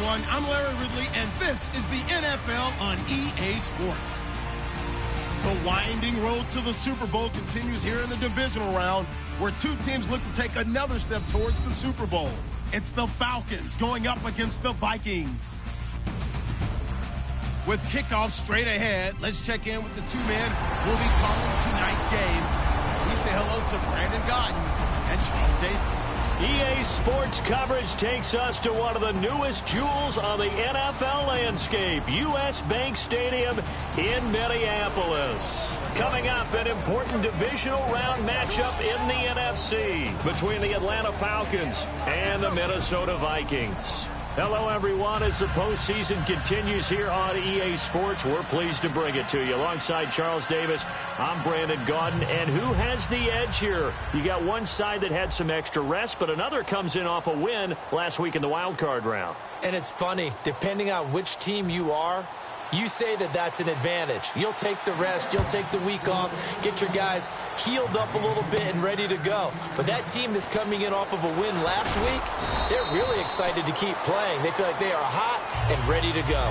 everyone. I'm Larry Ridley, and this is the NFL on EA Sports. The winding road to the Super Bowl continues here in the divisional round, where two teams look to take another step towards the Super Bowl. It's the Falcons going up against the Vikings. With kickoff straight ahead, let's check in with the two men who will be calling tonight's game as we say hello to Brandon Gaudin and Charles Davis. EA Sports coverage takes us to one of the newest jewels on the NFL landscape, US Bank Stadium in Minneapolis. Coming up, an important divisional round matchup in the NFC between the Atlanta Falcons and the Minnesota Vikings. Hello, everyone. As the postseason continues here on EA Sports, we're pleased to bring it to you. Alongside Charles Davis, I'm Brandon Gaudin. And who has the edge here? You got one side that had some extra rest, but another comes in off a win last week in the wild card round. And it's funny, depending on which team you are, you say that that's an advantage. You'll take the rest, you'll take the week off, get your guys healed up a little bit and ready to go. But that team that's coming in off of a win last week, they're really excited to keep playing. They feel like they are hot and ready to go.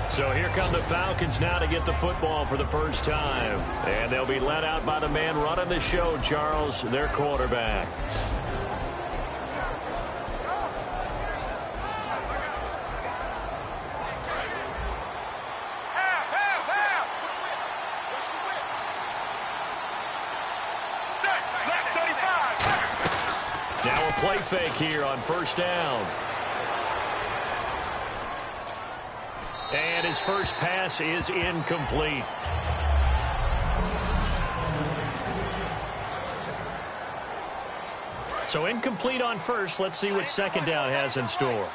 So here come the Falcons now to get the football for the first time. And they'll be led out by the man running the show, Charles, their quarterback. Now a play fake here on first down. And his first pass is incomplete. So incomplete on first. Let's see what second down has in store.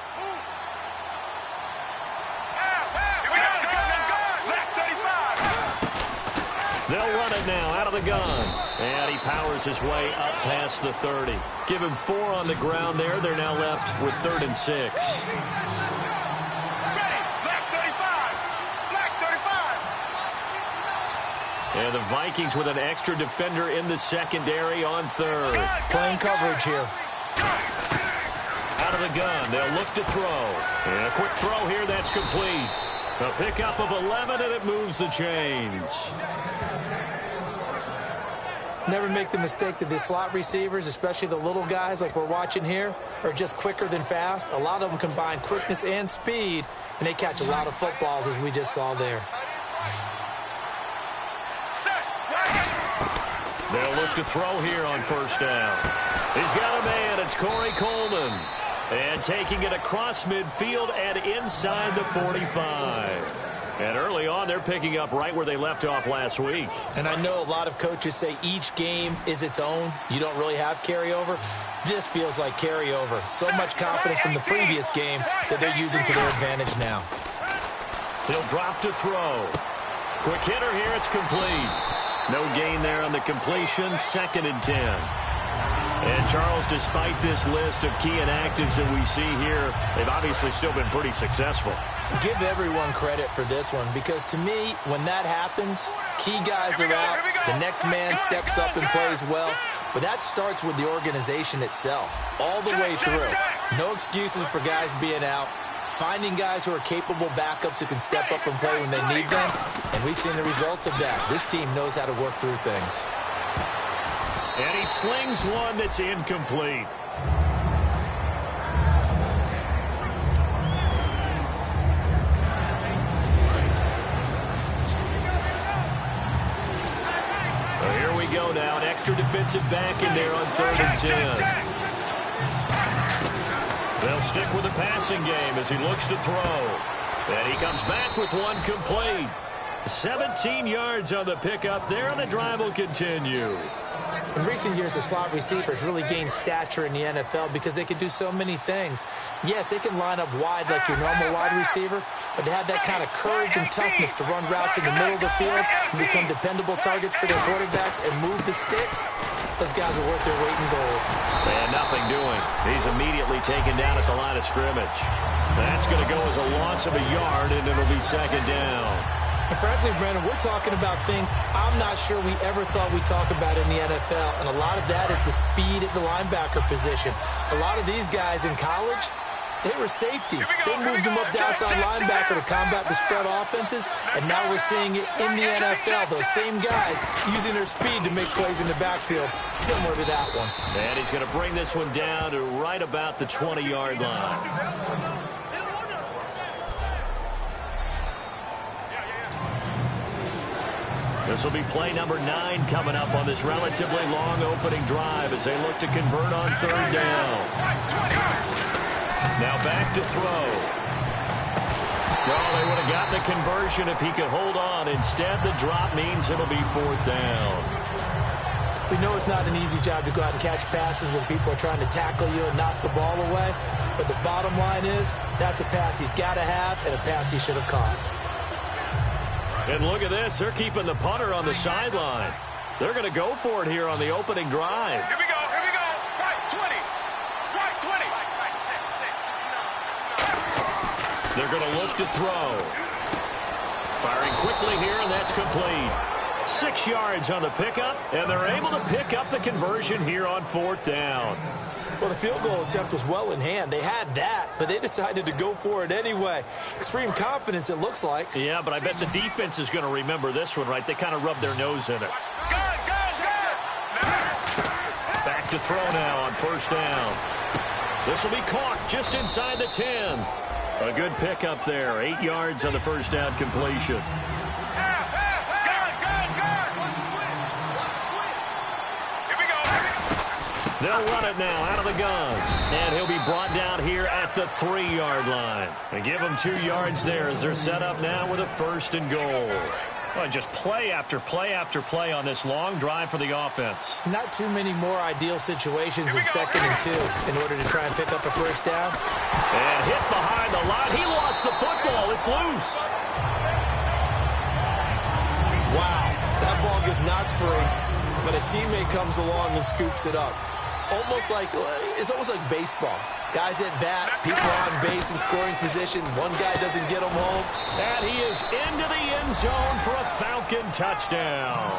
They'll run it now out of the gun. And he powers his way up past the 30. Give him 4 on the ground there. They're now left with 3rd and 6. And the Vikings with an extra defender in the secondary on 3rd. Playing coverage here. Out of the gun. They'll look to throw. And a quick throw here. That's complete. A pickup of 11, and it moves the chains. Never make the mistake that the slot receivers, especially the little guys like we're watching here, are just quicker than fast. A lot of them combine quickness and speed, and they catch a lot of footballs, as we just saw there. They'll look to throw here on first down. He's got a man. It's Corey Coleman. And taking it across midfield and inside the 45. And early on, they're picking up right where they left off last week. And I know a lot of coaches say each game is its own. You don't really have carryover. This feels like carryover. So much confidence from the previous game that they're using to their advantage now. He'll drop to throw. Quick hitter here. It's complete. No gain there on the completion. 2nd and 10. And, Charles, despite this list of key inactives that we see here, they've obviously still been pretty successful. Give everyone credit for this one, because to me, when that happens, key guys are out, the next man steps up and plays well, but that starts with the organization itself, all the way through. No excuses for guys being out, finding guys who are capable backups who can step up and play when they need them, and we've seen the results of that. This team knows how to work through things. And he slings one that's incomplete. Well, here we go now. An extra defensive back in there on 3rd and 10. They'll stick with the passing game as he looks to throw. And he comes back with one complete. 17 yards on the pickup there, and the drive will continue. In recent years, the slot receivers really gained stature in the NFL because they can do so many things. Yes, they can line up wide like your normal wide receiver, but to have that kind of courage and toughness to run routes in the middle of the field and become dependable targets for their quarterbacks and move the sticks, those guys are worth their weight in gold. And nothing doing. He's immediately taken down at the line of scrimmage. That's going to go as a loss of a yard, and it'll be 2nd down. And frankly, Brandon, we're talking about things I'm not sure we ever thought we'd talk about in the NFL. And a lot of that is the speed at the linebacker position. A lot of these guys in college, they were safeties. They moved them up to outside linebacker to combat the spread offenses, and now we're seeing it in the NFL. Those same guys using their speed to make plays in the backfield, similar to that one. And he's going to bring this one down to right about the 20-yard line. This will be play number 9 coming up on this relatively long opening drive as they look to convert on third down. Now back to throw. Well, they would have gotten the conversion if he could hold on. Instead, the drop means it'll be fourth down. We know it's not an easy job to go out and catch passes when people are trying to tackle you and knock the ball away. But the bottom line is, that's a pass he's got to have and a pass he should have caught. And look at this. They're keeping the punter on the sideline. They're going to go for it here on the opening drive. Here we go. Here we go. Right 20. Right 20. They're going to look to throw. Firing quickly here, and that's complete. 6 yards on the pickup, and they're able to pick up the conversion here on fourth down. Well, the field goal attempt was well in hand. They had that, but they decided to go for it anyway. Extreme confidence, it looks like. Yeah, but I bet the defense is going to remember this one, right? They kind of rubbed their nose in it. Back to throw now on first down. This will be caught just inside the 10. A good pickup there. 8 yards on the first down completion. They'll run it now out of the gun. And he'll be brought down here at the 3-yard line. And give them 2 yards there as they're set up now with a first and goal. Well, just play after play after play on this long drive for the offense. Not too many more ideal situations in 2nd and 2 in order to try and pick up a first down. And hit behind the line. He lost the football. It's loose. Wow. That ball gets knocked free, but a teammate comes along and scoops it up. It's almost like baseball. Guys at bat, people on base in scoring position. One guy doesn't get them home. And he is into the end zone for a Falcon touchdown.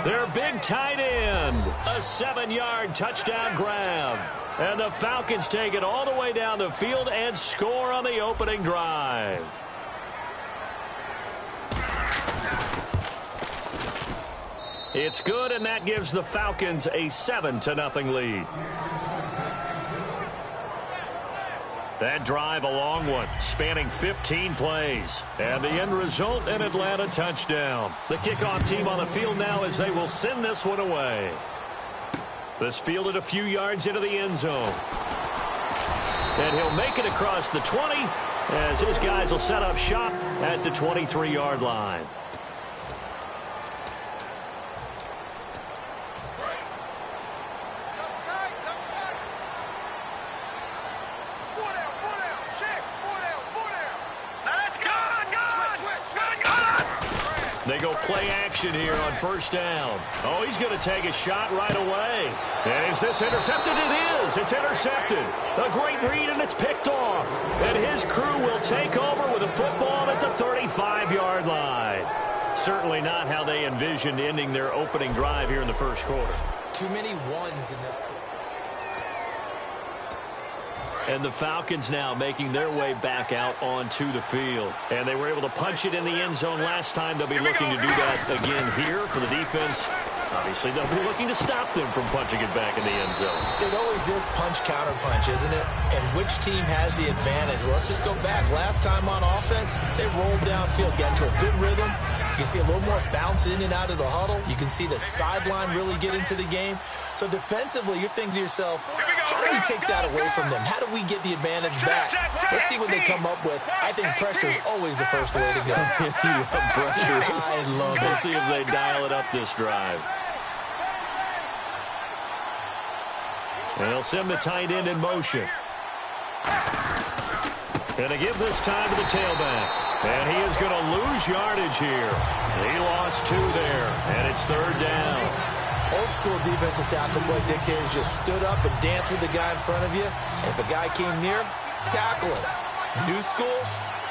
Their big tight end, a 7-yard touchdown grab. And the Falcons take it all the way down the field and score on the opening drive. It's good, and that gives the Falcons a 7-0 lead. That drive, a long one, spanning 15 plays. And the end result, an Atlanta touchdown. The kickoff team on the field now as they will send this one away. This fielded a few yards into the end zone. And he'll make it across the 20 as his guys will set up shop at the 23-yard line. They go play action here on first down. Oh, he's going to take a shot right away. And is this intercepted? It is. It's intercepted. A great read, and it's picked off. And his crew will take over with a football at the 35-yard line. Certainly not how they envisioned ending their opening drive here in the first quarter. Too many ones in this. And the Falcons now making their way back out onto the field. And they were able to punch it in the end zone last time. They'll be looking to do that again here for the defense. Obviously, they'll be looking to stop them from punching it back in the end zone. It always is punch-counter-punch, isn't it? And which team has the advantage? Well, let's just go back. Last time on offense, they rolled downfield, got into a good rhythm. You can see a little more bounce in and out of the huddle. You can see the sideline really get into the game. So defensively, you're thinking to yourself, how do we take that away from them? How do we get the advantage back? Let's see what they come up with. I think pressure is always the first way to go. If you love pressure, I love it. We'll see if they dial it up this drive. And they'll send the tight end in motion. And they give this time to the tailback. And he is going to lose yardage here. He lost 2 there, and it's third down. Old school defensive tackle play dictators just stood up and danced with the guy in front of you. And if a guy came near, tackle him. New school,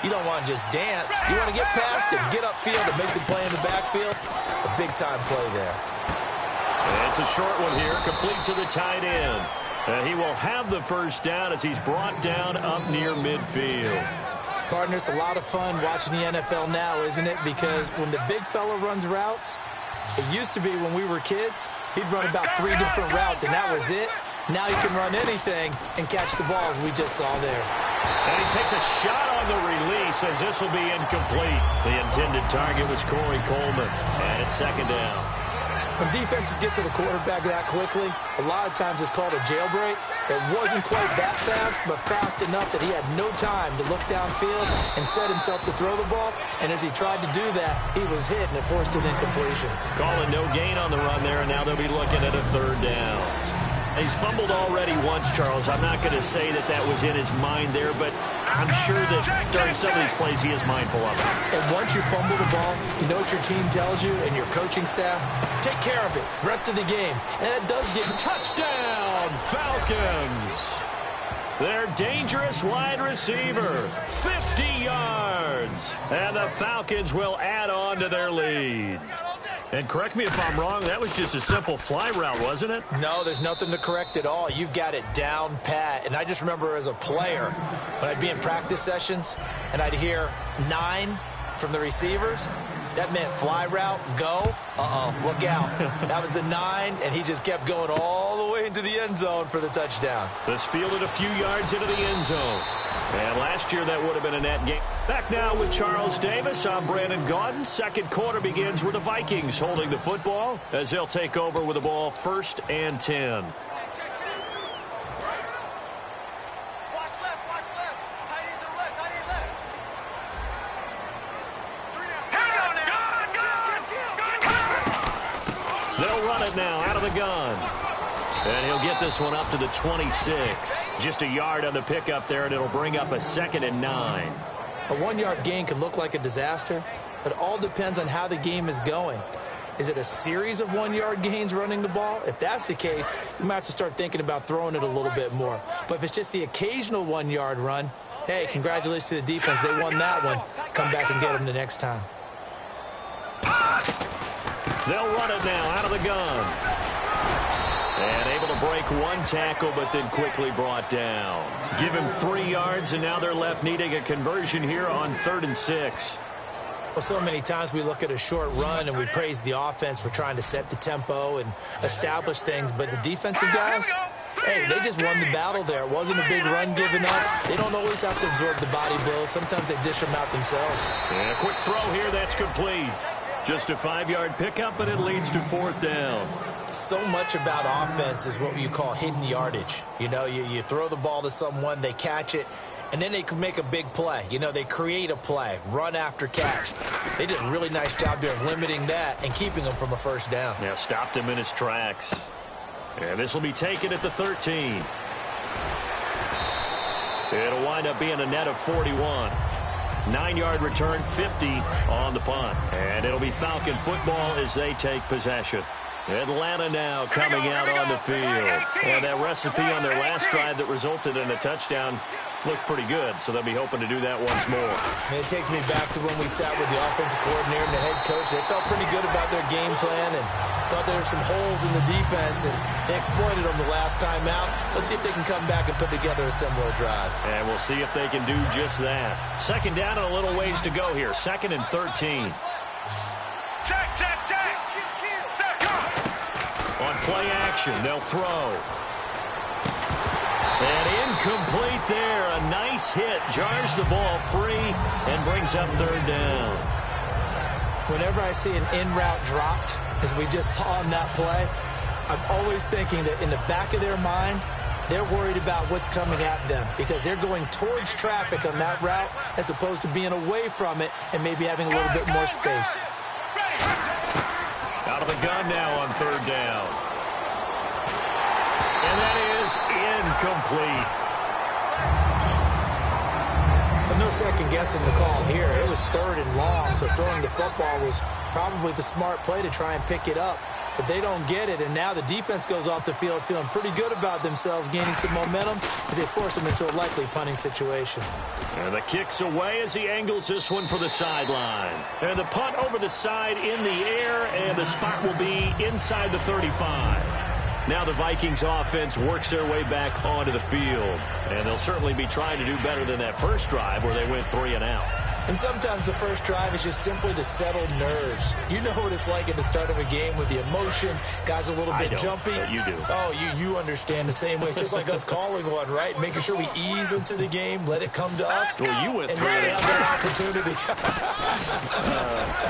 You don't want to just dance. You want to get past it, get upfield, and make the play in the backfield. A big-time play there. And it's a short one here, complete to the tight end. He will have the first down as he's brought down up near midfield. Partner, it's a lot of fun watching the NFL now, isn't it? Because when the big fella runs routes, it used to be when we were kids, he'd run about 3 different routes, and that was it. Now he can run anything and catch the ball, as we just saw there. And he takes a shot on the release as this will be incomplete. The intended target was Corey Coleman, and it's second down. When defenses get to the quarterback that quickly, a lot of times it's called a jailbreak. It wasn't quite that fast, but fast enough that he had no time to look downfield and set himself to throw the ball. And as he tried to do that, he was hit, and it forced an incompletion. Calling no gain on the run there, and now they'll be looking at a third down. He's fumbled already once, Charles. I'm not going to say that that was in his mind there, but I'm sure that during some of these plays he is mindful of it. And once you fumble the ball, you know what your team tells you and your coaching staff? Take care of it. Rest of the game. And it does get... Touchdown, Falcons! Their dangerous wide receiver, 50 yards. And the Falcons will add on to their lead. And correct me if I'm wrong, that was just a simple fly route, wasn't it? No, there's nothing to correct at all. You've got it down pat. And I just remember as a player, when I'd be in practice sessions, and I'd hear 9 from the receivers, that meant fly route, go, look out. That was the 9, and he just kept going all the way into the end zone for the touchdown. This fielded a few yards into the end zone. And last year, that would have been a net game. Back now with Charles Davis. I'm Brandon Gaudin. Second quarter begins with the Vikings holding the football as they'll take over with the ball 1st and 10. They'll run it now out of the gun. And he'll get this one up to the 26. Just a yard on the pickup there, and it'll bring up a 2nd and 9. A 1-yard gain can look like a disaster, but it all depends on how the game is going. Is it a series of 1-yard gains running the ball? If that's the case, you might have to start thinking about throwing it a little bit more. But if it's just the occasional 1-yard run, hey, congratulations to the defense. They won that one. Come back and get them the next time. They'll run it now out of the gun. And able to break one tackle, but then quickly brought down. Give him 3 yards, and now they're left needing a conversion here on 3rd and 6. Well, so many times we look at a short run and we praise the offense for trying to set the tempo and establish things, but the defensive guys, hey, they just won the battle there. It wasn't a big run given up. They don't always have to absorb the body blows. Sometimes they dish them out themselves. And a quick throw here, that's complete. Just a 5-yard pickup, and it leads to 4th down. So much about offense is what you call hidden yardage. You know, you throw the ball to someone, they catch it, and then they can make a big play. You know, they create a play, run after catch. They did a really nice job there of limiting that and keeping them from a first down. Yeah, stopped him in his tracks. And this will be taken at the 13. It'll wind up being a net of 41. 9-yard return, 50 on the punt. And it'll be Falcon football as they take possession. Atlanta now coming out on the field. And that recipe on their last drive that resulted in a touchdown looked pretty good, so they'll be hoping to do that once more. And it takes me back to when we sat with the offensive coordinator and the head coach. They felt pretty good about their game plan and thought there were some holes in the defense, and they exploited them the last time out. Let's see if they can come back and put together a similar drive. And we'll see if they can do just that. 2nd down and a little ways to go here. 2nd and 13. Check. On play action, they'll throw. And incomplete there. A nice hit. Jars the ball free and brings up 3rd down. Whenever I see an in-route dropped, as we just saw on that play, I'm always thinking that in the back of their mind, they're worried about what's coming at them because they're going towards traffic on that route as opposed to being away from it and maybe having a little bit more space. Out of the gun now on 3rd down. And that is incomplete. But no second guessing the call here. It was 3rd and long, so throwing the football was probably the smart play to try and pick it up. but they don't get it. And now the defense goes off the field feeling pretty good about themselves, gaining some momentum as they force them into a likely punting situation. And the kick's away as he angles this one for the sideline. And the punt over the side in the air, and the spot will be inside the 35. Now the Vikings offense works their way back onto the field. And they'll certainly be trying to do better than that first drive where they went 3 and out. And sometimes the first drive is just simply to settle nerves. You know what it's like at the start of a game with the emotion. Guys a little bit jumpy. You do. Oh, you understand the same way. It's just like us calling one, right? Making sure we ease into the game, let it come to us. Well, you went 3 and and out. that opportunity.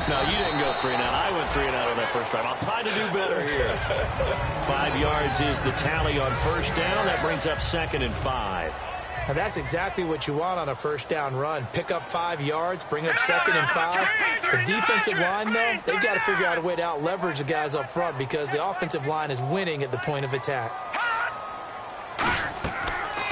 No, you didn't go 3 and out. I went 3 and out on that first drive. I'll try to do better here. 5 yards is the tally on first down. That brings up 2nd and 5. And that's exactly what you want on a first down run. Pick up 5 yards, bring up 2nd and 5. The defensive line, though, they've got to figure out a way to out-leverage the guys up front because the offensive line is winning at the point of attack.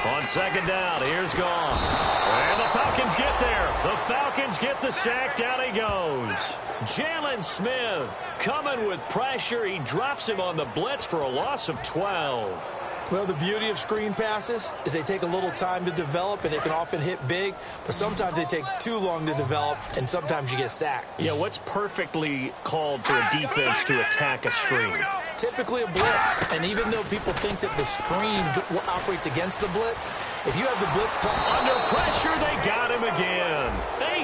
On 2nd down, here's gone. And the Falcons get there. The Falcons get the sack. Down he goes. Jalen Smith coming with pressure. He drops him on the blitz for a loss of 12. Well, the beauty of screen passes is they take a little time to develop, and they can often hit big, but sometimes they take too long to develop, and sometimes you get sacked. Yeah, what's perfectly called for a defense to attack a screen? Typically a blitz, and even though people think that the screen operates against the blitz, if you have the blitz come under pressure, they got him again.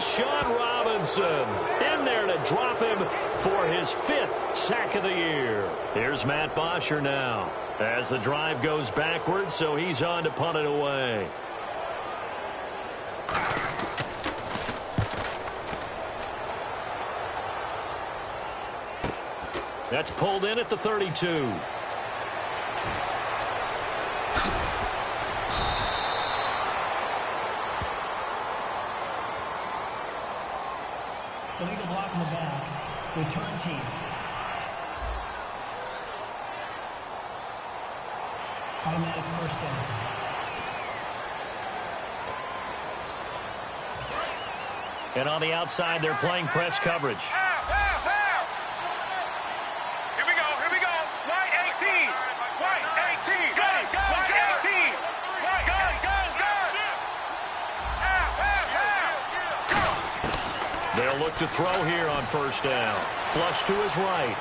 Sean Robinson in there to drop him for his 5th sack of the year. Here's Matt Bosher now as the drive goes backwards, so he's on to punt it away. That's pulled in at the 32. Illegal block in the back. Return team. Automatic first down. And on the outside, they're playing press coverage. Here we go. White 18. White 18. White 18. White gun. They'll look to throw here on first down. Flush to his right.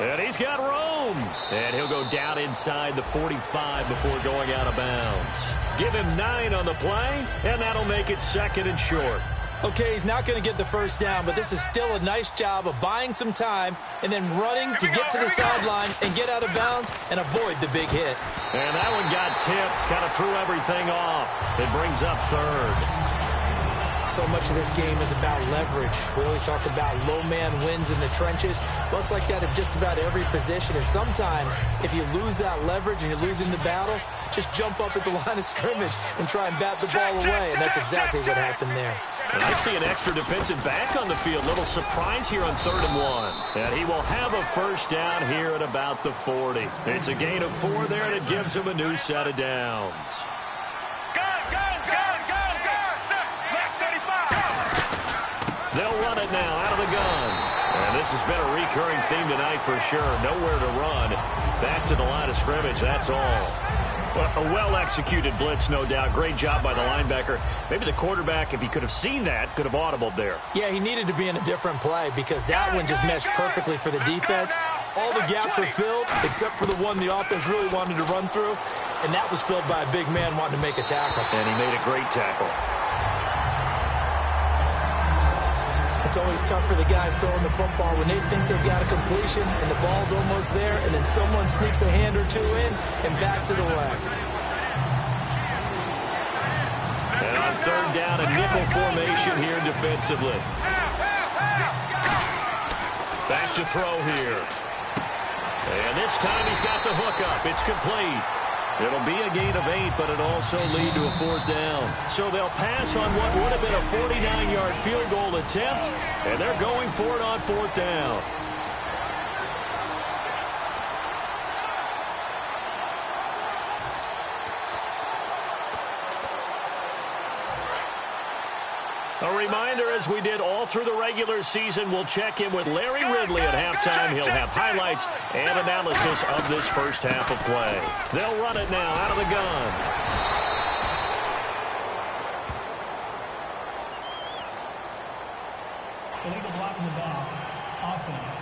And he's got room. And he'll go down inside the 45 before going out of bounds. Give him 9 on the play, and that'll make it 2nd and short. Okay, he's not going to get the first down, but this is still a nice job of buying some time and then running to get to the sideline and get out of bounds and avoid the big hit. And that one got tipped, kind of threw everything off. It brings up 3rd. So much of this game is about leverage. We always talk about low man wins in the trenches. Well, it's like that at just about every position. And sometimes, if you lose that leverage and you're losing the battle, just jump up at the line of scrimmage and try and bat the ball away. And that's exactly what happened there. And I see an extra defensive back on the field. Little surprise here on 3rd and 1. And he will have a first down here at about the 40. It's a gain of 4 there, and it gives him a new set of downs. They'll run it now out of the gun. And this has been a recurring theme tonight for sure. Nowhere to run. Back to the line of scrimmage, that's all. A well-executed blitz, no doubt. Great job by the linebacker. Maybe the quarterback, if he could have seen that, could have audibled there. Yeah, he needed to be in a different play because that one just meshed perfectly for the defense. All the gaps were filled except for the one the offense really wanted to run through, and that was filled by a big man wanting to make a tackle. And he made a great tackle. It's always tough for the guys throwing the football when they think they've got a completion and the ball's almost there, and then someone sneaks a hand or two in and bats it away. And on 3rd down, a nickel formation here defensively. Back to throw here. And this time he's got the hook up. It's complete. It'll be a gain of 8, but it'll also lead to a 4th down. So they'll pass on what would have been a 49-yard field goal attempt, and they're going for it on 4th down. A reminder, as we did all through the regular season, we'll check in with Larry Ridley at halftime. He'll have highlights and analysis of this first half of play. They'll run it now out of the gun. Illegal block in the back. Offense.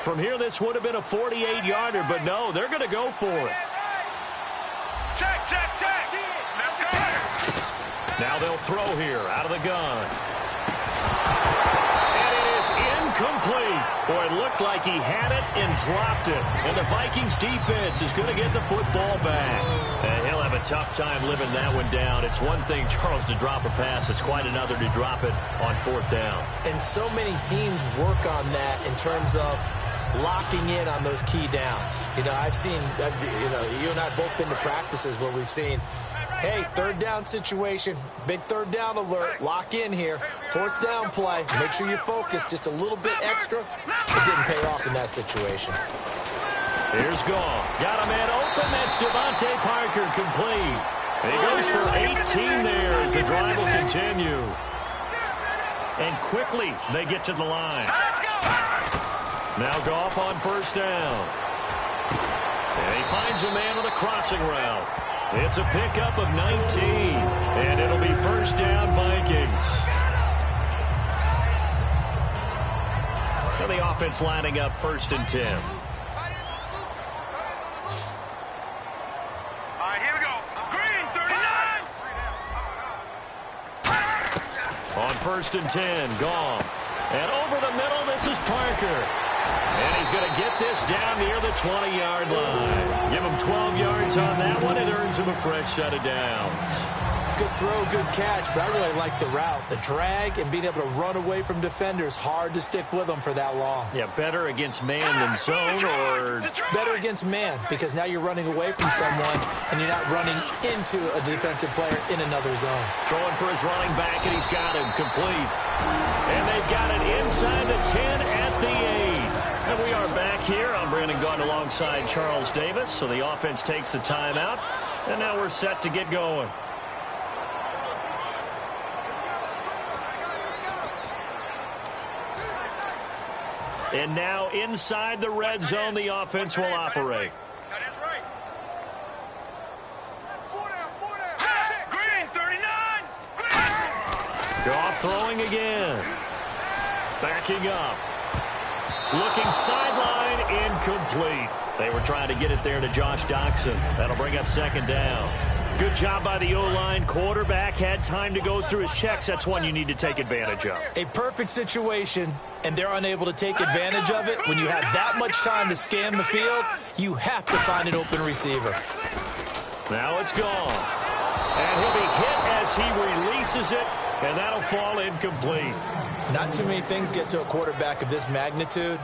From here, this would have been a 48-yarder, but no, they're going to go for it. Check, check, check. Let's go. Now they'll throw here out of the gun. And it is incomplete. Boy, it looked like he had it and dropped it. And the Vikings defense is going to get the football back. And he'll have a tough time living that one down. It's one thing, Charles, to drop a pass. It's quite another to drop it on fourth down. And so many teams work on that in terms of locking in on those key downs. You know, I've seen, you and I have both been to practices where we've seen, hey, third down situation, big third down alert, lock in here, fourth down play, make sure you focus just a little bit extra. It didn't pay off in that situation. Here's Goff. Got a man open. That's Devontae Parker complete. And he goes for 18 there as the drive will continue. And quickly they get to the line. Now Goff on first down. And he finds a man on the crossing route. It's a pickup of 19. And it'll be first down Vikings. And the offense lining up first and 10. Here we go. Green, 39. On first and 10, Goff. And over the middle, this is Parker. And he's going to get this down near the 20-yard line. Give him 12 yards on that one. It earns him a fresh set of downs. Good throw, good catch, but I really like the route. The drag and being able to run away from defenders, hard to stick with them for that long. Yeah, better against man than zone, or better against man, because now you're running away from someone and you're not running into a defensive player in another zone. Throwing for his running back, and he's got him complete. And they've got it inside the 10 at the 8. And we are back here. I'm Brandon Gaudin alongside Charles Davis. So the offense takes the timeout, and now we're set to get going. And now inside the red zone, the offense will operate. Green, 39. Goff throwing again. Backing up. Looking sideline, incomplete. They were trying to get it there to Josh Doxson. That'll bring up second down. Good job by the O-line. Quarterback had time to go through his checks. That's one you need to take advantage of. A perfect situation, and they're unable to take advantage of it. When you have that much time to scan the field, you have to find an open receiver. Now it's gone. And he'll be hit as he releases it, and that'll fall incomplete. Not too many things get to a quarterback of this magnitude,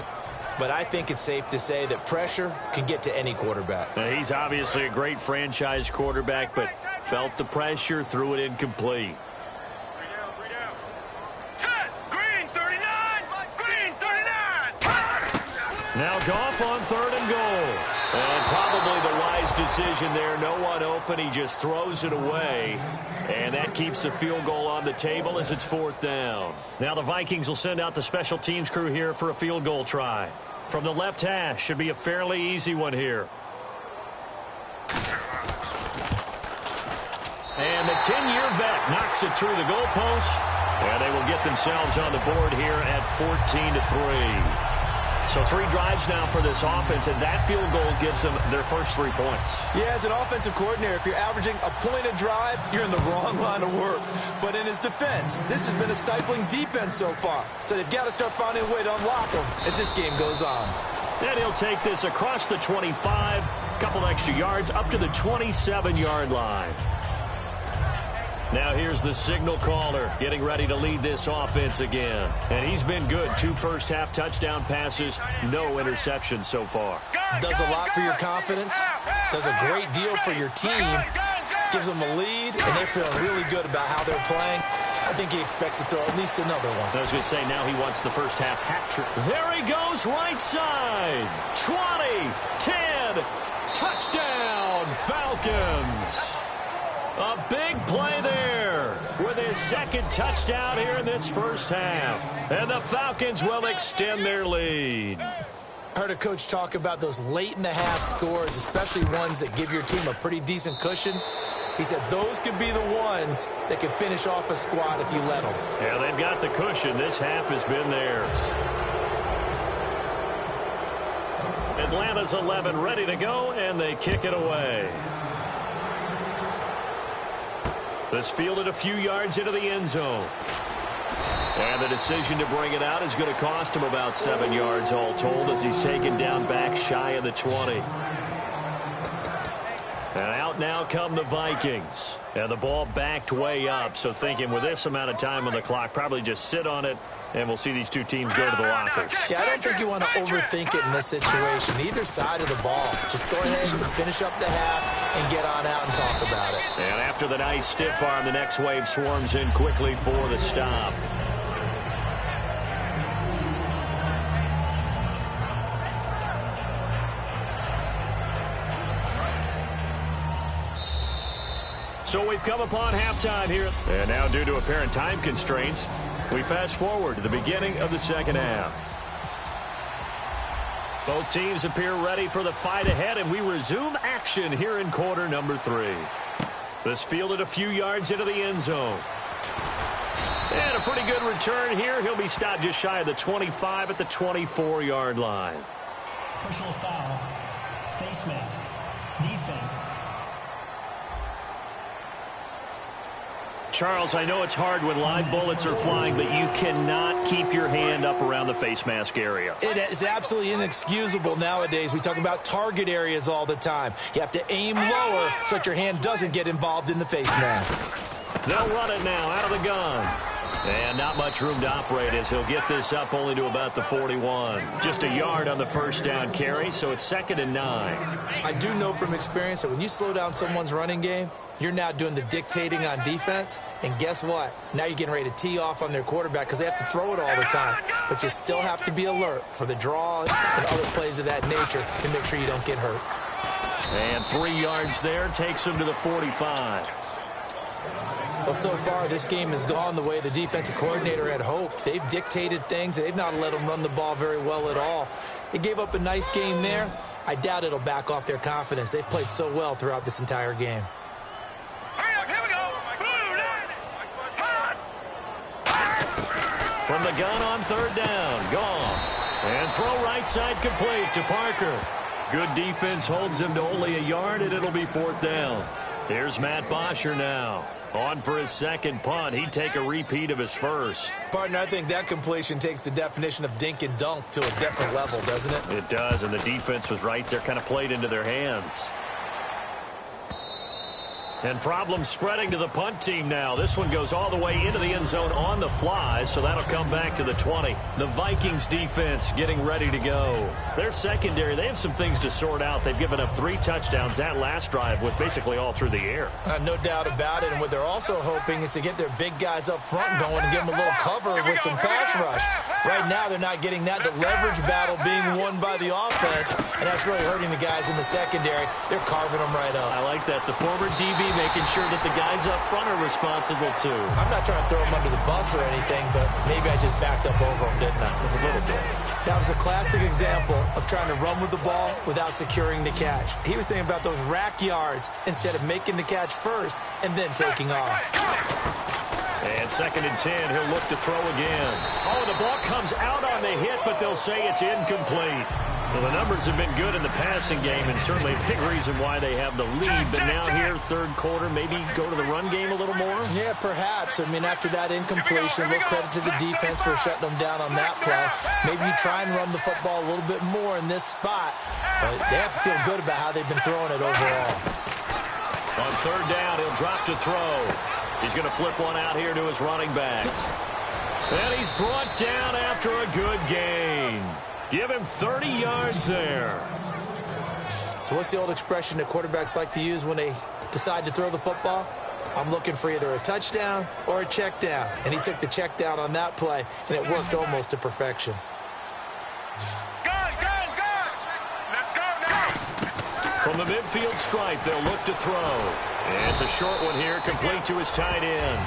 but I think it's safe to say that pressure can get to any quarterback. Now, he's obviously a great franchise quarterback, but felt the pressure, threw it incomplete. Green, 39. Green, 39. Now Goff on third and goal. And probably the wise decision there. No one open. He just throws it away. And that keeps the field goal on the table as it's fourth down. Now the Vikings will send out the special teams crew here for a field goal try. From the left hash, should be a fairly easy one here. And the 10-year vet knocks it through the goalpost. And they will get themselves on the board here at 14-3. So 3 drives now for this offense, and that field goal gives them their first 3 points. Yeah, as an offensive coordinator, if you're averaging a point a drive, you're in the wrong line of work. But in his defense, this has been a stifling defense so far. So they've got to start finding a way to unlock them as this game goes on. And he'll take this across the 25, a couple extra yards, up to the 27-yard line. Now here's the signal caller getting ready to lead this offense again. And he's been good. 2 first-half touchdown passes, no interceptions so far. Does a lot for your confidence. Does a great deal for your team. Gives them a lead, and they're feeling really good about how they're playing. I think he expects to throw at least another one. I was going to say, now he wants the first-half hat trick. There he goes, right side. 20, 10, touchdown, Falcons. A big play there with his second touchdown here in this first half. And the Falcons will extend their lead. I heard a coach talk about those late-in-the-half scores, especially ones that give your team a pretty decent cushion. He said those could be the ones that could finish off a squad if you let them. Yeah, they've got the cushion. This half has been theirs. Atlanta's 11 ready to go, and they kick it away. This fielded a few yards into the end zone. And the decision to bring it out is going to cost him about 7 yards all told as he's taken down back shy of the 20. And out now come the Vikings. And the ball backed way up, so thinking with this amount of time on the clock, probably just sit on it, and we'll see these two teams go to the lockers. Yeah, I don't think you want to overthink it in this situation. Either side of the ball. Just go ahead and finish up the half and get on out and talk about it. And after the nice stiff arm, the next wave swarms in quickly for the stop. So we've come upon halftime here. And now due to apparent time constraints, we fast forward to the beginning of the second half. Both teams appear ready for the fight ahead, and we resume action here in quarter number 3. This fielded a few yards into the end zone. And a pretty good return here. He'll be stopped just shy of the 25 at the 24-yard line. Personal foul. Face mask. Defense. Charles, I know it's hard when live bullets are flying, but you cannot keep your hand up around the face mask area. It is absolutely inexcusable nowadays. We talk about target areas all the time. You have to aim lower so that your hand doesn't get involved in the face mask. They'll run it now out of the gun. And not much room to operate as he'll get this up only to about the 41. Just a yard on the first down carry, so it's 2nd and 9. I do know from experience that when you slow down someone's running game, you're now doing the dictating on defense. And guess what? Now you're getting ready to tee off on their quarterback because they have to throw it all the time. But you still have to be alert for the draws and other plays of that nature to make sure you don't get hurt. And 3 yards there takes him to the 45. Well, so far, this game has gone the way the defensive coordinator had hoped. They've dictated things. They've not let them run the ball very well at all. They gave up a nice game there. I doubt it'll back off their confidence. They've played so well throughout this entire game. From the gun on 3rd down, Goff. And throw right side complete to Parker. Good defense holds him to only a yard, and it'll be 4th down. Here's Matt Bosher now. On for his second punt. He'd take a repeat of his first. Partner, I think that completion takes the definition of dink and dunk to a different level, doesn't it? It does, and the defense was right there, kind of played into their hands. And problems spreading to the punt team now. This one goes all the way into the end zone on the fly, so that'll come back to the 20. The Vikings defense getting ready to go. Their secondary, they have some things to sort out. They've given up 3 touchdowns that last drive with basically all through the air. No doubt about it, and what they're also hoping is to get their big guys up front going and give them a little cover with some pass rush. Right now, they're not getting that. The leverage battle being won by the offense, and that's really hurting the guys in the secondary. They're carving them right up. I like that. The former DB making sure that the guys up front are responsible, too. I'm not trying to throw them under the bus or anything, but maybe I just backed up over them, didn't I? A little bit. That was a classic example of trying to run with the ball without securing the catch. He was thinking about those rack yards instead of making the catch first and then taking off. And 2nd and 10, he'll look to throw again. Oh, the ball comes out on the hit, but they'll say it's incomplete. Well, the numbers have been good in the passing game, and certainly a big reason why they have the lead. But now here, 3rd quarter, maybe go to the run game a little more? Yeah, perhaps. I mean, after that incompletion, a little credit to the defense for shutting them down on that play. Maybe you try and run the football a little bit more in this spot. But they have to feel good about how they've been throwing it overall. On 3rd down, he'll drop to throw. He's going to flip one out here to his running back. And he's brought down after a good gain. Give him 30 yards there. So what's the old expression that quarterbacks like to use when they decide to throw the football? I'm looking for either a touchdown or a check down. And he took the check down on that play, and it worked almost to perfection. Let's go now. From the midfield stripe, they'll look to throw. And it's a short one here, complete to his tight end.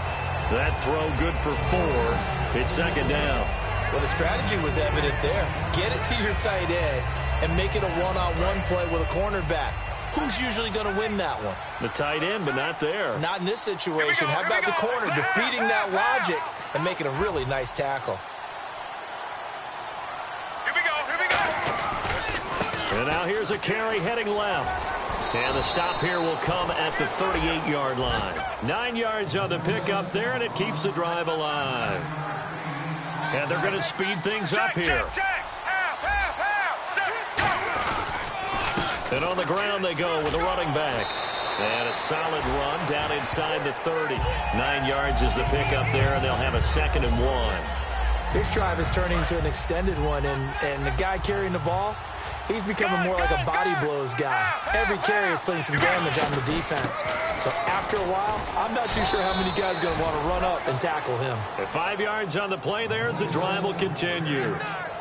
That throw good for 4. It's second down. Well, the strategy was evident there. Get it to your tight end and make it a one-on-one play with a cornerback. Who's usually going to win that one? The tight end, but not there. Not in this situation. How about the corner defeating that logic and making a really nice tackle? Here we go. And now here's a carry heading left. And the stop here will come at the 38-yard line. 9 yards on the pickup there, and it keeps the drive alive. And they're going to speed things up here. And on the ground they go with a running back. And a solid run down inside the 30. 9 yards is the pickup there, and they'll have a 2nd and 1. This drive is turning into an extended one, and the guy carrying the ball, he's becoming more like a body blows guy. Every carry is putting some damage on the defense. So after a while, I'm not too sure how many guys are going to want to run up and tackle him. At 5 yards on the play there, as the drive will continue.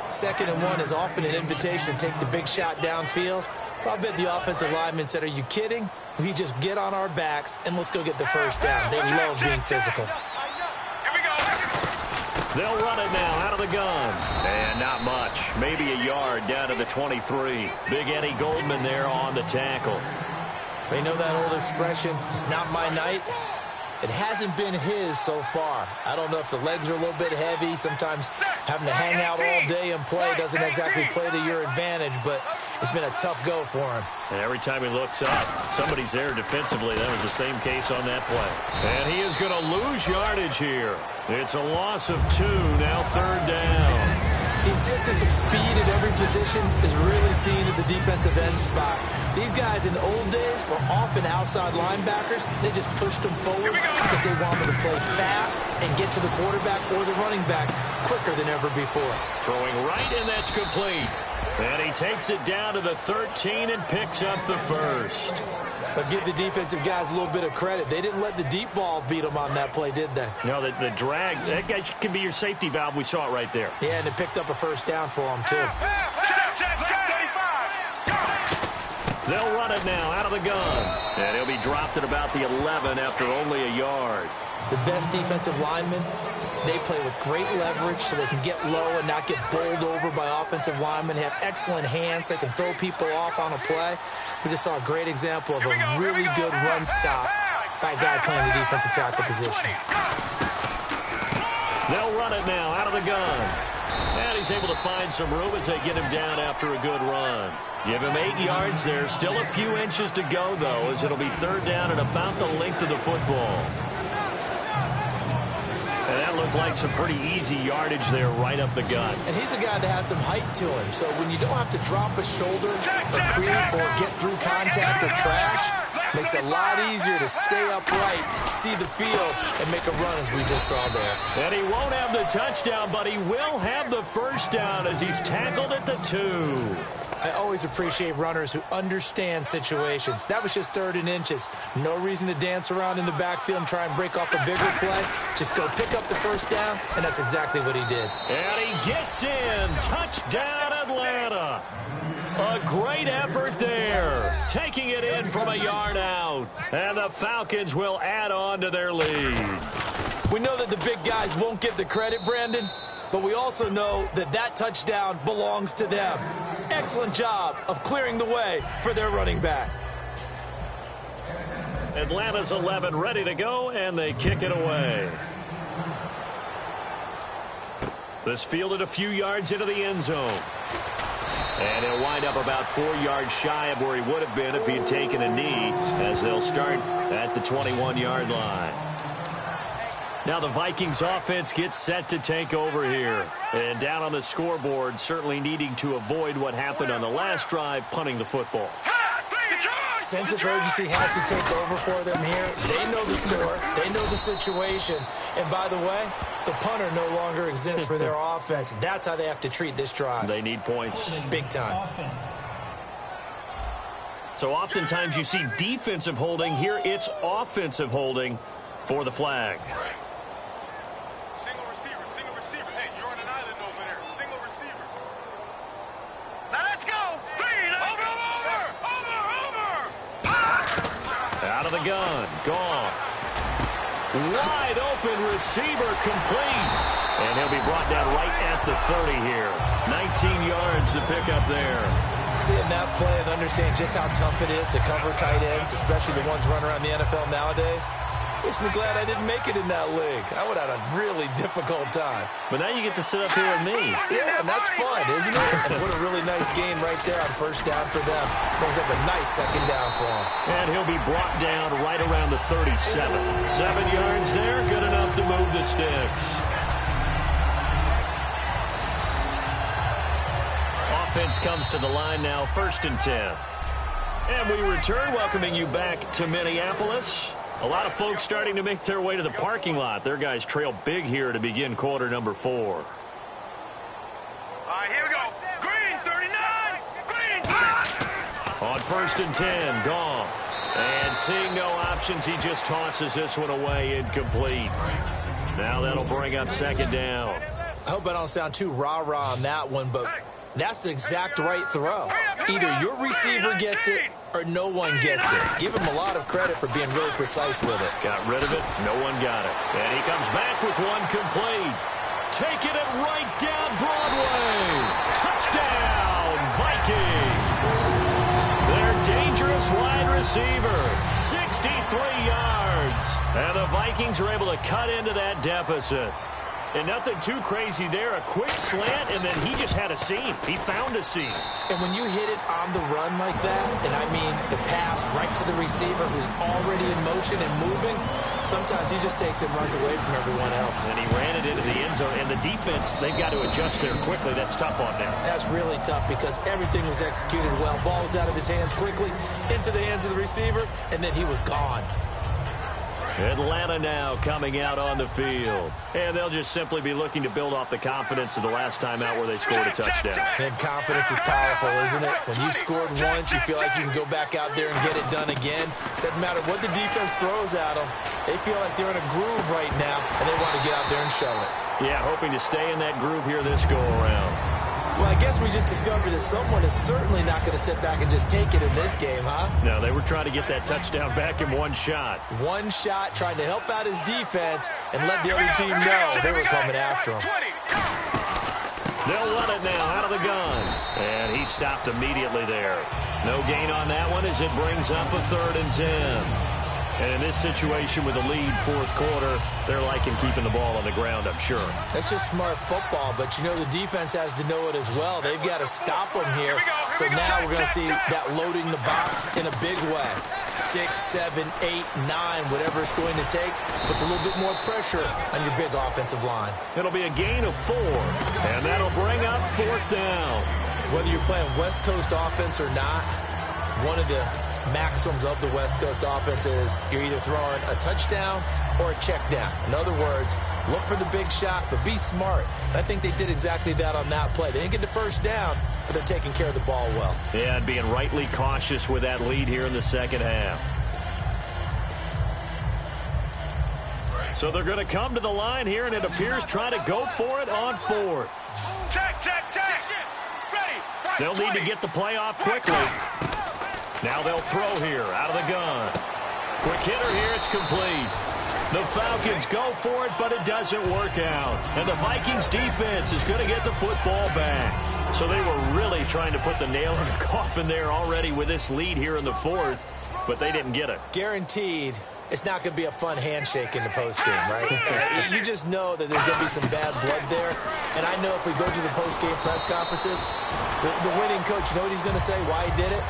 2nd and 1 is often an invitation to take the big shot downfield. I bet the offensive lineman said, are you kidding? We just get on our backs and let's go get the first down. They love being physical. Here we go. They'll run it now out of the gun. And not much. Maybe a yard down to the 23. Big Eddie Goldman there on the tackle. You know that old expression, it's not my night? It hasn't been his so far. I don't know if the legs are a little bit heavy. Sometimes having to hang out all day and play doesn't exactly play to your advantage, but it's been a tough go for him. And every time he looks up, somebody's there defensively. That was the same case on that play. And he is going to lose yardage here. It's a loss of 2, now 3rd down. The insistence of speed at every position is really seen at the defensive end spot. These guys in the old days were often outside linebackers. They just pushed them forward because they wanted to play fast and get to the quarterback or the running backs quicker than ever before. Throwing right, and that's complete. And he takes it down to the 13 and picks up the 1st. But give the defensive guys a little bit of credit. They didn't let the deep ball beat them on that play, did they? No, the drag, that guy can be your safety valve. We saw it right there. Yeah, and it picked up a first down for them, too. They'll run it now out of the gun. And he'll be dropped at about the 11 after only a yard. The best defensive linemen, they play with great leverage so they can get low and not get bowled over by offensive linemen. They have excellent hands. They can throw people off on a play. We just saw a great example of a really good run stop by a guy playing the defensive tackle position. They'll run it now out of the gun. And he's able to find some room as they get him down after a good run. Give him 8 yards there. Still a few inches to go, though, as it'll be 3rd down at about the length of the football. And that looked like some pretty easy yardage there right up the gut. And he's a guy that has some height to him. So when you don't have to drop a shoulder or creep or get through contact or trash, makes it a lot easier to stay upright, see the field, and make a run as we just saw there. And he won't have the touchdown, but he will have the first down as he's tackled at the 2. I always appreciate runners who understand situations. That was just 3rd and inches. No reason to dance around in the backfield and try and break off a bigger play. Just go pick up the first down, and that's exactly what he did. And he gets in. Touchdown, Atlanta. A great effort there. Taking it in from a yard out. And the Falcons will add on to their lead. We know that the big guys won't get the credit, Brandon, but we also know that that touchdown belongs to them. Excellent job of clearing the way for their running back. Atlanta's 11 ready to go, and they kick it away. This fielded a few yards into the end zone. And he'll wind up about 4 yards shy of where he would have been if he had taken a knee, as they'll start at the 21-yard line. Now the Vikings offense gets set to take over here. And down on the scoreboard, certainly needing to avoid what happened on the last drive, punting the football. Sense of urgency has to take over for them here. They know the score. They know the situation. And by the way, the punter no longer exists for their offense. That's how they have to treat this drive. They need points. Big time. Offense. So oftentimes you see defensive holding. Here it's offensive holding for the flag. Single receiver, single receiver. Hey, you're on an island over there. Single receiver. Now let's go. Green, over. Out of the gun. Goff. Wide open receiver complete. And he'll be brought down right at the 30 here. 19 yards to pick up there. Seeing that play and understand just how tough it is to cover tight ends, especially the ones running around the NFL nowadays, makes me glad I didn't make it in that league. I would have had a really difficult time. But now you get to sit up here with me. Yeah, and that's fun, isn't it? And what a really nice game right there on first down for them. Brings up a nice second down for him. And he'll be brought down right around the 37. 7 yards there, good enough to move the sticks. Offense comes to the line now, 1st and 10. And we return, welcoming you back to Minneapolis. A lot of folks starting to make their way to the parking lot. Their guys trail big here to begin quarter number 4. All right, here we go. Green, 39. Green. On 1st and 10, Goff. And seeing no options, he just tosses this one away, incomplete. Now that'll bring up 2nd down. I hope I don't sound too rah-rah on that one, but that's the exact right throw. Either your receiver gets it or no one gets it. Give him a lot of credit for being really precise with it. Got rid of it. No one got it. And he comes back with one complete. Taking it right down Broadway. Touchdown, Vikings. Their dangerous wide receiver. 63 yards. And the Vikings are able to cut into that deficit. And nothing too crazy there. A quick slant, and then he just had a seam. He found a seam. And when you hit it on the run like that, and I mean the pass right to the receiver who's already in motion and moving, sometimes he just takes it and runs away from everyone else. And he ran it into the end zone. And the defense, they've got to adjust there quickly. That's tough on them. That's really tough because everything was executed well. Ball was out of his hands quickly, into the hands of the receiver, and then he was gone. Atlanta now coming out on the field. And they'll just simply be looking to build off the confidence of the last time out where they scored a touchdown. And confidence is powerful, isn't it? When you scored once, you feel like you can go back out there and get it done again. Doesn't matter what the defense throws at them. They feel like they're in a groove right now, and they want to get out there and show it. Yeah, hoping to stay in that groove here this go-around. Well, I guess we just discovered that someone is certainly not going to sit back and just take it in this game, huh? No, they were trying to get that touchdown back in one shot. One shot, trying to help out his defense and let the other team know they were coming after him. They'll run it now out of the gun. And he stopped immediately there. No gain on that one as it brings up a 3rd and 10. And in this situation with a lead 4th quarter, they're liking keeping the ball on the ground, I'm sure. That's just smart football, but you know the defense has to know it as well. They've got to stop them here. So now we're going to see that loading the box in a big way. 6, 7, 8, 9, whatever it's going to take, puts a little bit more pressure on your big offensive line. It'll be a gain of 4, and that'll bring up 4th down. Whether you're playing West Coast offense or not, one of the maxims of the West Coast offense is you're either throwing a touchdown or a check down. In other words, look for the big shot, but be smart. And I think they did exactly that on that play. They didn't get the first down, but they're taking care of the ball well. Yeah, and being rightly cautious with that lead here in the second half. So they're going to come to the line here, and it appears trying to go for it on 4th. Check. Ready. They'll need to get the play off quickly. Now they'll throw here out of the gun. Quick hitter here, it's complete. The Falcons go for it, but it doesn't work out. And the Vikings defense is going to get the football back. So they were really trying to put the nail in the coffin there already with this lead here in the 4th, but they didn't get it. Guaranteed it's not going to be a fun handshake in the postgame, right? You just know that there's going to be some bad blood there. And I know if we go to the postgame press conferences, the winning coach, you know what he's going to say, why he did it?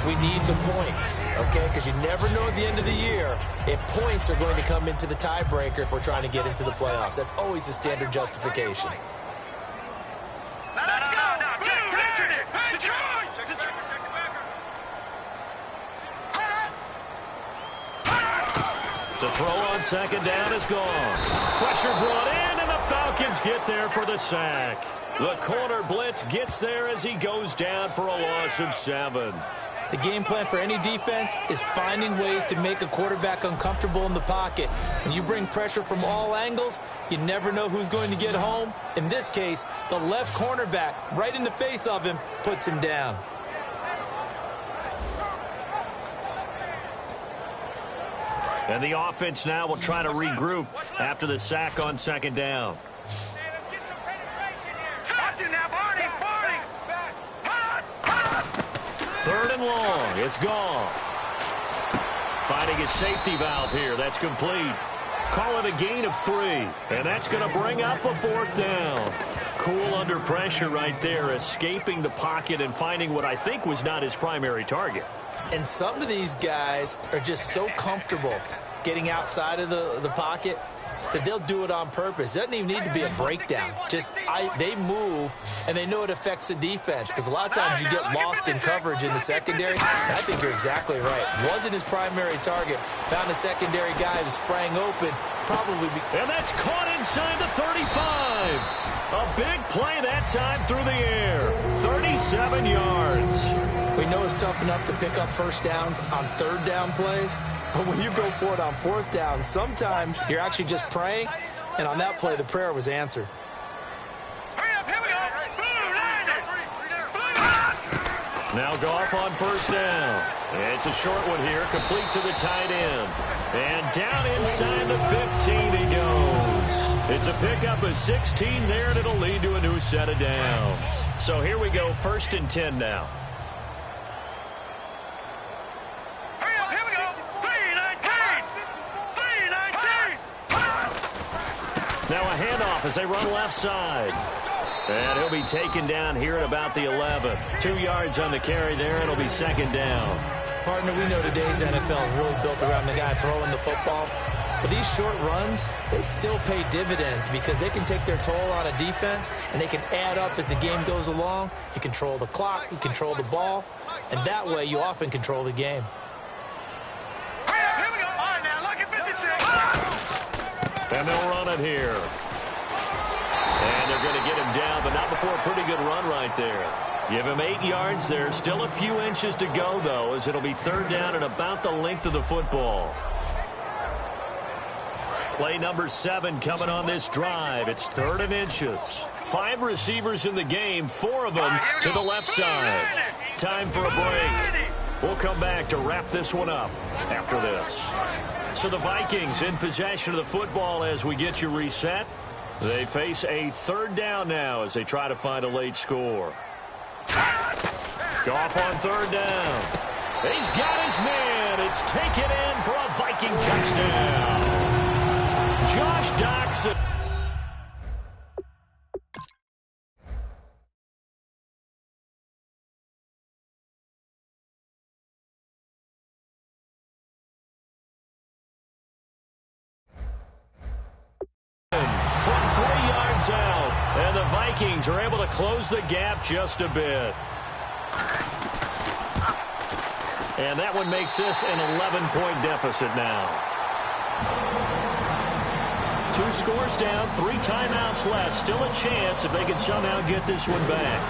We need the points, okay? Because you never know at the end of the year if points are going to come into the tiebreaker if we're trying to get into the playoffs. That's always the standard justification. To throw on second down is gone. Pressure brought in, and the Falcons get there for the sack. The corner blitz gets there as he goes down for a loss of 7. The game plan for any defense is finding ways to make a quarterback uncomfortable in the pocket. When you bring pressure from all angles, you never know who's going to get home. In this case, the left cornerback, right in the face of him, puts him down. And the offense now will try to regroup after the sack on second down. Third and long. It's Goff. Finding his safety valve here. That's complete. Call it a gain of 3. And that's going to bring up a 4th down. Cool under pressure right there, escaping the pocket and finding what I think was not his primary target. And some of these guys are just so comfortable getting outside of the pocket that they'll do it on purpose. It doesn't even need to be a breakdown. They move, and they know it affects the defense, because a lot of times you get lost in coverage in the secondary. And I think you're exactly right. Wasn't his primary target. Found a secondary guy who sprang open, and that's caught inside the 35. A big play that time through the air. 37 yards. We know it's tough enough to pick up first downs on third down plays, but when you go for it on fourth down, sometimes you're actually just praying, and on that play, the prayer was answered. Now Goff on first down. It's a short one here, complete to the tight end. And down inside the 15 he goes. It's a pickup of 16 there, and it'll lead to a new set of downs. So here we go, 1st and 10 now. Now a handoff as they run left side. And he'll be taken down here at about the 11. 2 yards on the carry there, and it'll be 2nd down. Partner, we know today's NFL is really built around the guy throwing the football. But these short runs, they still pay dividends because they can take their toll on a defense, and they can add up as the game goes along. You control the clock, you control the ball, and that way you often control the game. And they'll run it here. And they're going to get him down, but not before a pretty good run right there. Give him 8 yards there. Still a few inches to go, though, as it'll be 3rd down and about the length of the football. Play number 7 coming on this drive. It's 3rd and inches. 5 receivers in the game, 4 of them to the left side. Time for a break. We'll come back to wrap this one up after this. So the Vikings in possession of the football as we get you reset. They face a 3rd down now as they try to find a late score. Goff on 3rd down. He's got his man. It's taken in for a Viking touchdown. Josh Doctson. Out, and the Vikings are able to close the gap just a bit. And that one makes this an 11-point deficit now. 2 scores down, 3 timeouts left. Still a chance if they can somehow get this one back.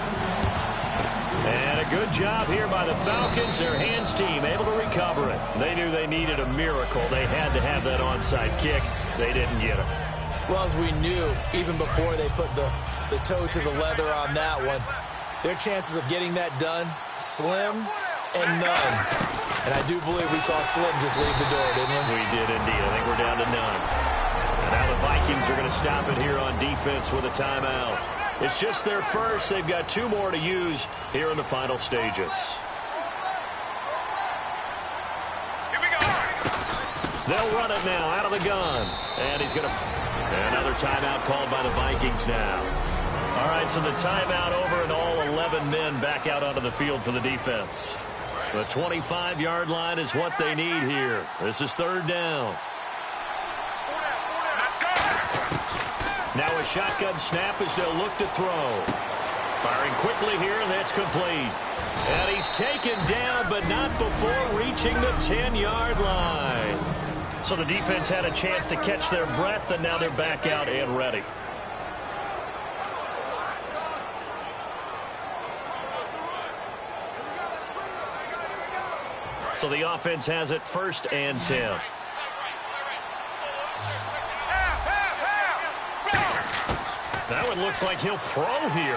And a good job here by the Falcons. Their hands team able to recover it. They knew they needed a miracle. They had to have that onside kick. They didn't get it. Well, as we knew, even before they put the toe to the leather on that one, their chances of getting that done, slim and none. And I do believe we saw Slim just leave the door, didn't we? We did indeed. I think we're down to none. And now the Vikings are going to stop it here on defense with a timeout. It's just their first. They've got 2 more to use here in the final stages. Here we go. They'll run it now out of the gun. And he's going to... Another timeout called by the Vikings now. All right, so the timeout over and all 11 men back out onto the field for the defense. The 25-yard line is what they need here. This is 3rd down. Now a shotgun snap as they'll look to throw. Firing quickly here, and that's complete. And he's taken down, but not before reaching the 10-yard line. So the defense had a chance to catch their breath, and now they're back out and ready. So the offense has it 1st and 10. That one looks like he'll throw here.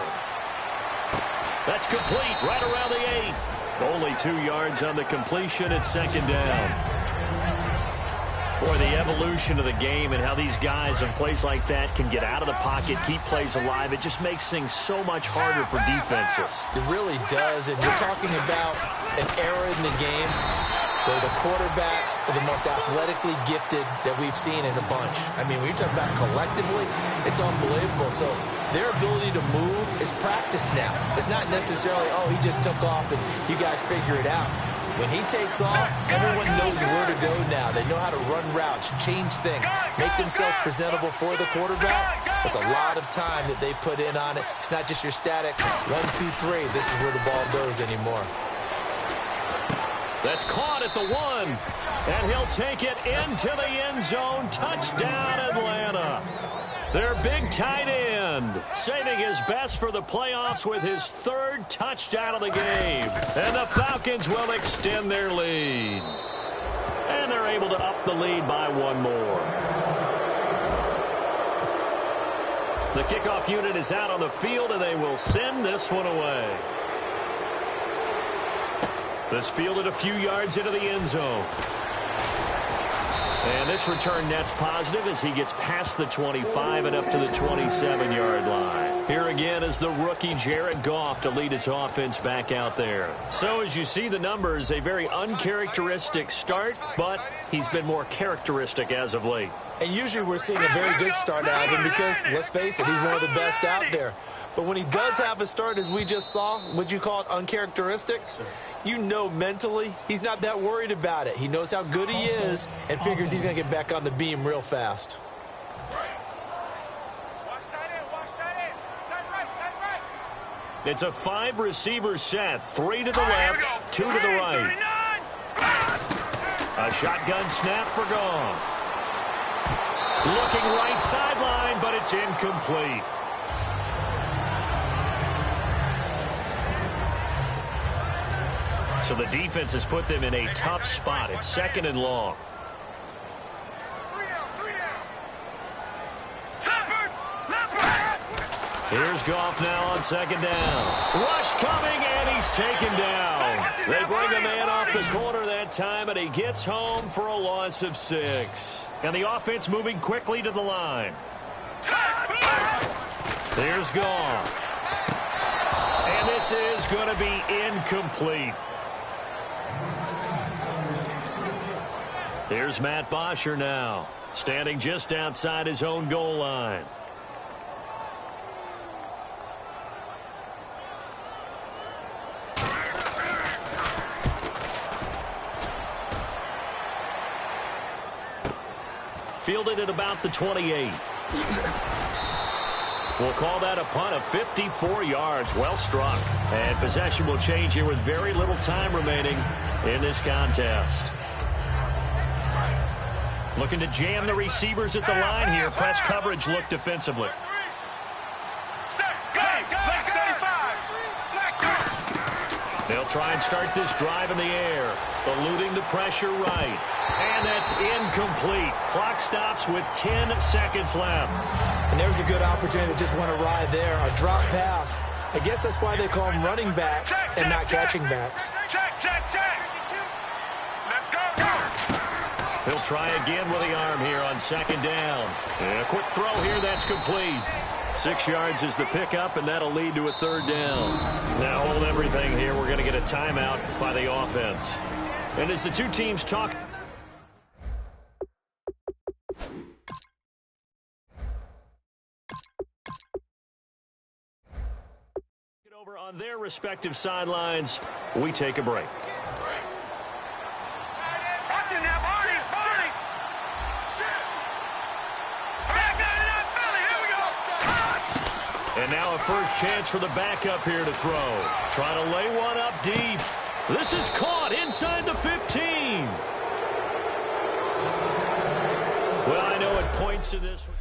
That's complete right around the 8. Only 2 yards on the completion at 2nd down. Boy, the evolution of the game and how these guys in plays like that can get out of the pocket, keep plays alive, it just makes things so much harder for defenses. It really does, and we're talking about an era in the game where the quarterbacks are the most athletically gifted that we've seen in a bunch. I mean, when you talk about collectively, it's unbelievable. So their ability to move is practiced now. It's not necessarily, oh, he just took off and you guys figure it out. When he takes off, everyone knows where to go now. They know how to run routes, change things, make themselves presentable for the quarterback. It's a lot of time that they put in on it. It's not just your static 1, 2, 3. This is where the ball goes anymore. That's caught at the 1, and he'll take it into the end zone. Touchdown, Atlanta. Their big tight end, saving his best for the playoffs with his 3rd touchdown of the game. And the Falcons will extend their lead. And they're able to up the lead by 1 more. The kickoff unit is out on the field, and they will send this one away. This fielded a few yards into the end zone. And this return net's positive as he gets past the 25 and up to the 27-yard line. Here again is the rookie Jared Goff to lead his offense back out there. So as you see the numbers, a very uncharacteristic start, but he's been more characteristic as of late. And usually we're seeing a very good start out of him because, let's face it, he's one of the best out there. But when he does have a start, as we just saw, would you call it uncharacteristic? You know mentally he's not that worried about it. He knows how good he is and figures he's going to get back on the beam real fast. It's a 5-receiver set. 3 to the left, 2 to the right. A shotgun snap for Goff. Looking right sideline, but it's incomplete. So the defense has put them in a tough spot. It's 2nd and long. Here's Goff now on 2nd down. Rush coming, and he's taken down. They bring the man off the corner that time, and he gets home for a loss of 6. And the offense moving quickly to the line. There's Goff. And this is going to be incomplete. Here's Matt Bosher now, standing just outside his own goal line. Fielded at about the 28. We'll call that a punt of 54 yards. Well struck. And possession will change here with very little time remaining in this contest. Looking to jam the receivers at the line here. Press coverage look defensively. They'll try and start this drive in the air. Eluding the pressure right. And that's incomplete. Clock stops with 10 seconds left. And there's a good opportunity to just want to ride there. A drop pass. I guess that's why they call them running backs and not catching backs. Let's go. He'll try again with the arm here on 2nd down. And a quick throw here, that's complete. 6 yards is the pickup, and that'll lead to a 3rd down. Now hold everything here. We're going to get a timeout by the offense. And as the two teams talk over on their respective sidelines, we take a break. And now a first chance for the backup here to throw. Trying to lay one up deep. This is caught inside the 15. points in this.